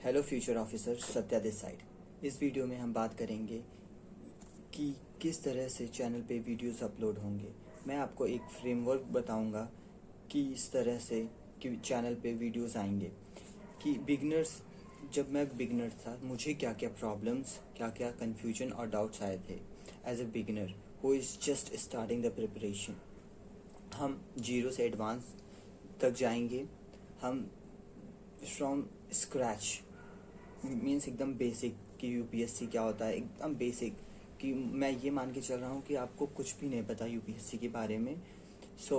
Hello future officer, Satya this side. इस video में हम बात करेंगे कि किस तरह से चैनल पे वीडियोस अपलोड होंगे। मैं आपको एक फ्रेमवर्क बताऊंगा कि इस तरह से कि चैनल पे वीडियोस आएंगे। कि बिगनर्स, जब मैं बिगनर था मुझे क्या क्या प्रॉब्लम्स, क्या क्या कन्फ्यूजन और डाउट्स आए थे as a beginner who is just starting the preparation. हम जीरो से एडवांस तक जाएंगे। हम फ्रॉम स्क्रैच मीन्स एकदम बेसिक कि यूपीएससी क्या होता है, एकदम बेसिक कि मैं ये मान के चल रहा हूँ कि आपको कुछ भी नहीं पता यूपीएससी के बारे में। So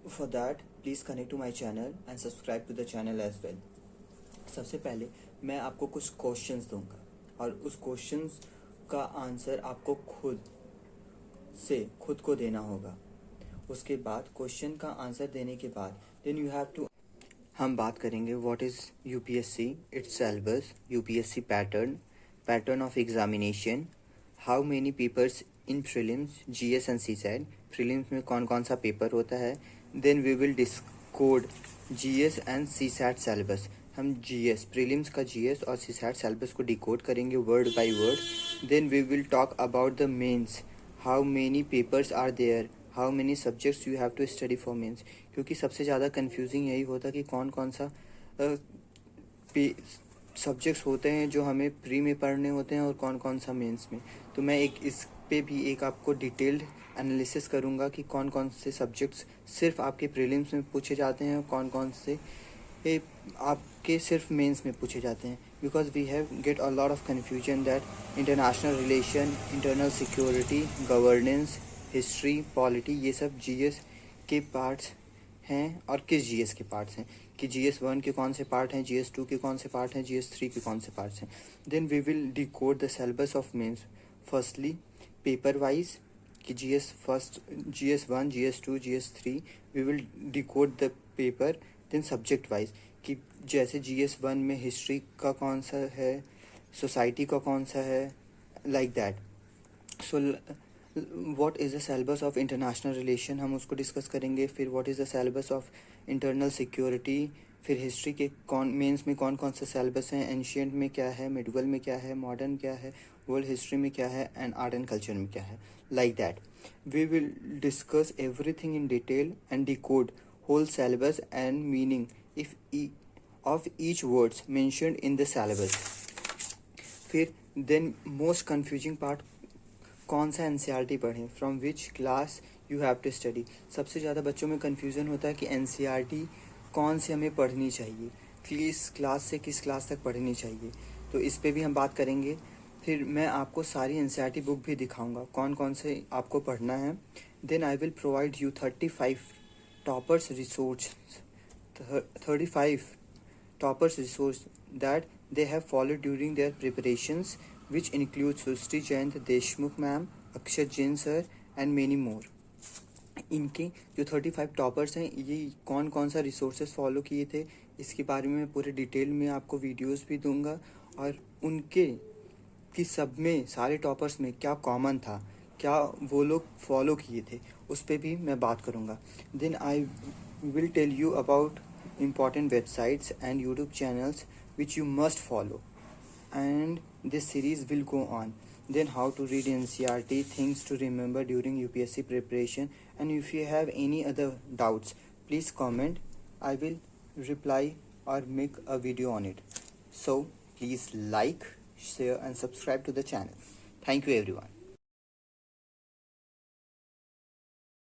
for that please connect to my channel and subscribe to the channel as well. सबसे पहले मैं आपको कुछ क्वेश्चंस दूंगा और उस क्वेश्चंस का आंसर आपको खुद को देना होगा। उसके बाद क्वेश्चन का आंसर देने के बाद देन यू हैव टू, हम बात करेंगे what is UPSC, its syllabus, UPSC pattern of examination, how many papers in prelims, GS and CSAT. Prelims में कौन कौन सा पेपर होता है। Then we will decode GS and CSAT syllabus. हम जीएस प्रीलिम्स का जीएस और सीसैट सिलेबस को डिकोड करेंगे word by word. Then we will talk about the mains, how many papers are there, how many subjects you have to study for mains. क्योंकि सबसे ज़्यादा confusing यही होता कि कौन कौन सा सब्जेक्ट्स होते हैं जो हमें प्री में पढ़ने होते हैं और कौन कौन सा मेंस में। तो मैं इस पे भी एक आपको डिटेल्ड एनालिसिस करूँगा कि कौन कौन से सब्जेक्ट्स सिर्फ आपके प्रीलिम्स में पूछे जाते हैं और कौन कौन से आपके सिर्फ मेंस में पूछे जाते हैं। Because we have get a lot of confusion that international relation, internal security, governance, history, polity, ये सब जीएस के पार्ट्स हैं। और किस जीएस के पार्ट्स हैं कि जीएस 1 के कौन से पार्ट हैं, जीएस 2 के कौन से पार्ट हैं, जीएस 3 के कौन से पार्ट्स हैं। Then we will decode the syllabus of mains. Firstly paper wise कि GS first, GS 1, GS 2, GS 3 we will decode the paper. Then subject wise कि जैसे जीएस 1 में हिस्ट्री का कौन सा है, सोसाइटी का कौन सा है, like that. So what is the syllabus of international relation, हम उसको डिस्कस करेंगे। फिर what is the syllabus of internal security. फिर हिस्ट्री के कौन मेंस में कौन कौन से सिलेबस हैं, एंशियंट में क्या है, मिडिवल में क्या है, मॉडर्न क्या है, वर्ल्ड हिस्ट्री में क्या है, एंड आर्ट एंड कल्चर में क्या है, like that. We will discuss everything in detail and decode whole syllabus and meaning if of each words mentioned in the syllabus. फिर देन मोस्ट कन्फ्यूजिंग पार्ट, कौन सा NCERT पढ़ें, from which class you have to study. सबसे ज़्यादा बच्चों में confusion होता है कि एनसीईआरटी कौन सी हमें पढ़नी चाहिए, किस क्लास से किस क्लास तक पढ़नी चाहिए। तो इस पे भी हम बात करेंगे। फिर मैं आपको सारी एनसीईआरटी बुक भी दिखाऊंगा कौन कौन से आपको पढ़ना है। Then I will provide you 35 toppers resource, 35 toppers resource that they have followed during their preparations, which include Srishti Jayant Deshmukh ma'am, Akshat Jain sir and many more. इनके जो 35 टॉपर्स हैं ये कौन कौन सा रिसोर्सेज फॉलो किए थे, इसके बारे में पूरे डिटेल में आपको वीडियोस भी दूंगा। और उनके कि सब में सारे टॉपर्स में क्या कॉमन था, क्या वो लोग फॉलो किए थे, उस पर भी मैं बात करूँगा। Then I will tell you about important websites and YouTube channels which you must follow, and this series will go on. Then how to read NCERT, things to remember during UPSC preparation, and if you have any other doubts please comment, I will reply or make a video on it. So please like, share and subscribe to the channel. Thank you everyone.